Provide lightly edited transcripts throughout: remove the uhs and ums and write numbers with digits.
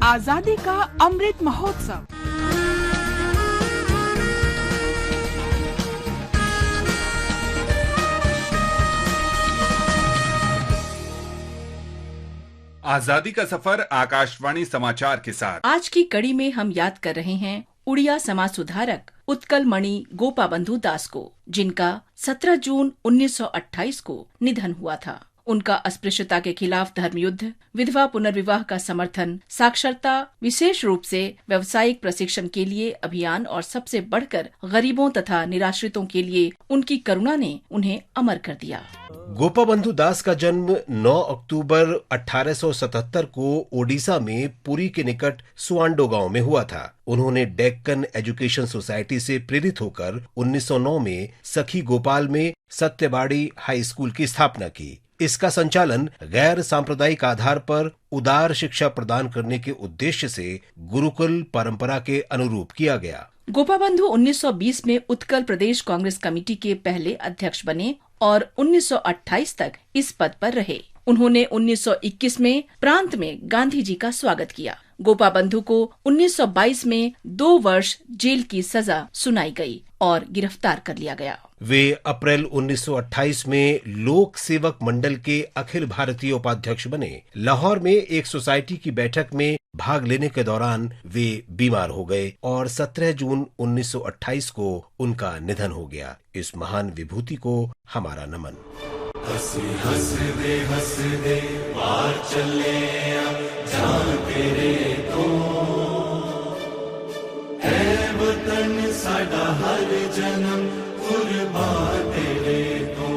आजादी का अमृत महोत्सव। आजादी का सफर आकाशवाणी समाचार के साथ आज की कड़ी में हम याद कर रहे हैं उड़िया समाज सुधारक उत्कल मणि गोपाबंधु दास को, जिनका 17 जून 1928 को निधन हुआ था। उनका अस्पृश्यता के खिलाफ धर्म युद्ध, विधवा पुनर्विवाह का समर्थन, साक्षरता, विशेष रूप से व्यावसायिक प्रशिक्षण के लिए अभियान और सबसे बढ़कर गरीबों तथा निराश्रितों के लिए उनकी करुणा ने उन्हें अमर कर दिया। गोपाबंधु दास का जन्म 9 अक्टूबर 1877 को ओडिशा में पुरी के निकट सुआंडो गांव में हुआ था। उन्होंने डेक्कन एजुकेशन सोसाइटी से प्रेरित होकर 1909 में सखी गोपाल में सत्यबाड़ी हाई स्कूल की स्थापना की। इसका संचालन गैर सांप्रदायिक आधार पर उदार शिक्षा प्रदान करने के उद्देश्य से गुरुकुल परंपरा के अनुरूप किया गया। गोपाबंधु 1920 में उत्कल प्रदेश कांग्रेस कमेटी के पहले अध्यक्ष बने और 1928 तक इस पद पर रहे। उन्होंने 1921 में प्रांत में गांधी जी का स्वागत किया। गोपाबंधु को 1922 में 2 वर्ष जेल की सजा सुनाई गई और गिरफ्तार कर लिया गया। वे अप्रैल 1928 में लोक सेवक मंडल के अखिल भारतीय उपाध्यक्ष बने। लाहौर में एक सोसाइटी की बैठक में भाग लेने के दौरान वे बीमार हो गए और 17 जून 1928 को उनका निधन हो गया। इस महान विभूति को हमारा नमन। हंस दे पार चले जान तेरे तो है वतन साडा हर जन्म कुर्बान तेरे तो।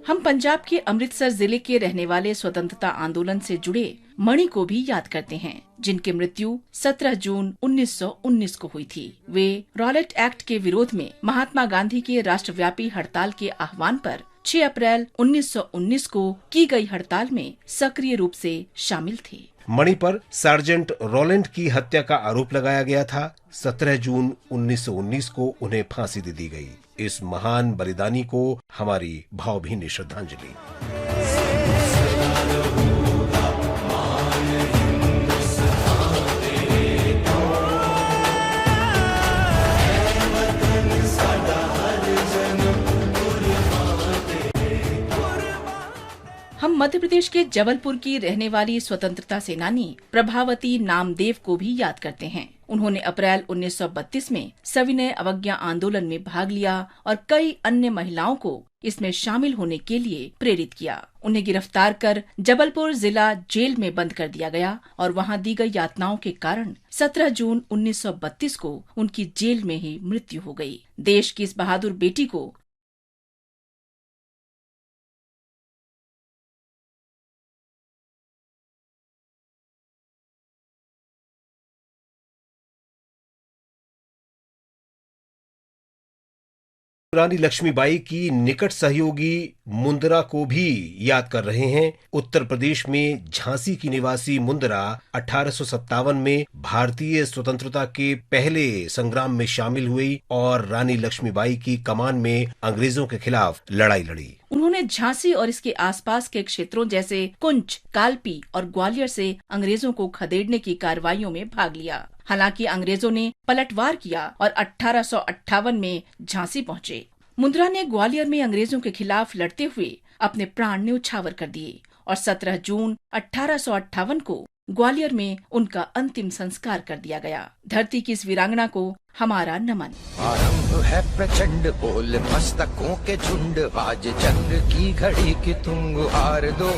हम पंजाब के अमृतसर जिले के रहने वाले स्वतंत्रता आंदोलन से जुड़े मणि को भी याद करते हैं, जिनकी मृत्यु 17 जून 1919 को हुई थी। वे रॉलेट एक्ट के विरोध में महात्मा गांधी के राष्ट्रव्यापी हड़ताल के आह्वान पर 6 अप्रैल 1919 को की गई हड़ताल में सक्रिय रूप से शामिल थे। मणि पर सार्जेंट रोलैंड की हत्या का आरोप लगाया गया था। 17 जून 1919 को उन्हें फांसी दे दी गई। इस महान बलिदानी को हमारी भावभीनी श्रद्धांजलि। हम मध्य प्रदेश के जबलपुर की रहने वाली स्वतंत्रता सेनानी प्रभावती नामदेव को भी याद करते हैं। उन्होंने अप्रैल 1932 में सविनय अवज्ञा आंदोलन में भाग लिया और कई अन्य महिलाओं को इसमें शामिल होने के लिए प्रेरित किया। उन्हें गिरफ्तार कर जबलपुर जिला जेल में बंद कर दिया गया और वहां दी गई यातनाओं के कारण 17 जून 1932 को उनकी जेल में ही मृत्यु हो गई। देश की इस बहादुर बेटी को रानी लक्ष्मीबाई की निकट सहयोगी मुंदरा को भी याद कर रहे हैं। उत्तर प्रदेश में झांसी की निवासी मुंदरा 1857 में भारतीय स्वतंत्रता के पहले संग्राम में शामिल हुई और रानी लक्ष्मीबाई की कमान में अंग्रेजों के खिलाफ लड़ाई लड़ी। उन्होंने झांसी और इसके आसपास के क्षेत्रों जैसे कुंच, कालपी और ग्वालियर से अंग्रेजों को खदेड़ने की कार्रवाइयों में भाग लिया। हालांकि अंग्रेजों ने पलटवार किया और 1858 में झांसी पहुंचे। मुंदरा ने ग्वालियर में अंग्रेजों के खिलाफ लड़ते हुए अपने प्राण न्यौछावर कर दिए और 17 जून 1858 को ग्वालियर में उनका अंतिम संस्कार कर दिया गया। धरती की इस वीरांगना को हमारा नमन। आरंभ है प्रचंड बोल मस्तकों के झुंड, आज जंग की घड़ी की तुम गुहार दो।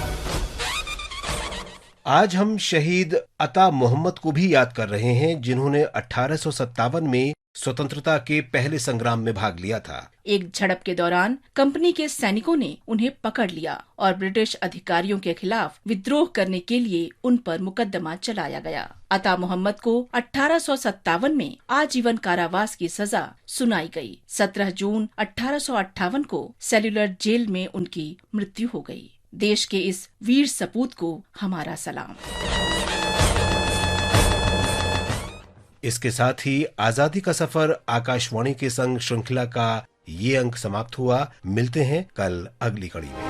आज हम शहीद अता मोहम्मद को भी याद कर रहे हैं, जिन्होंने 1857 में स्वतंत्रता के पहले संग्राम में भाग लिया था। एक झड़प के दौरान कंपनी के सैनिकों ने उन्हें पकड़ लिया और ब्रिटिश अधिकारियों के खिलाफ विद्रोह करने के लिए उन पर मुकदमा चलाया गया। अता मोहम्मद को 1857 में आजीवन कारावास की सजा सुनाई गई। 17 जून 1858 को सेल्युलर जेल में उनकी मृत्यु हो गई। देश के इस वीर सपूत को हमारा सलाम। इसके साथ ही आजादी का सफर आकाशवाणी के संग श्रृंखला का ये अंक समाप्त हुआ। मिलते हैं कल अगली कड़ी में।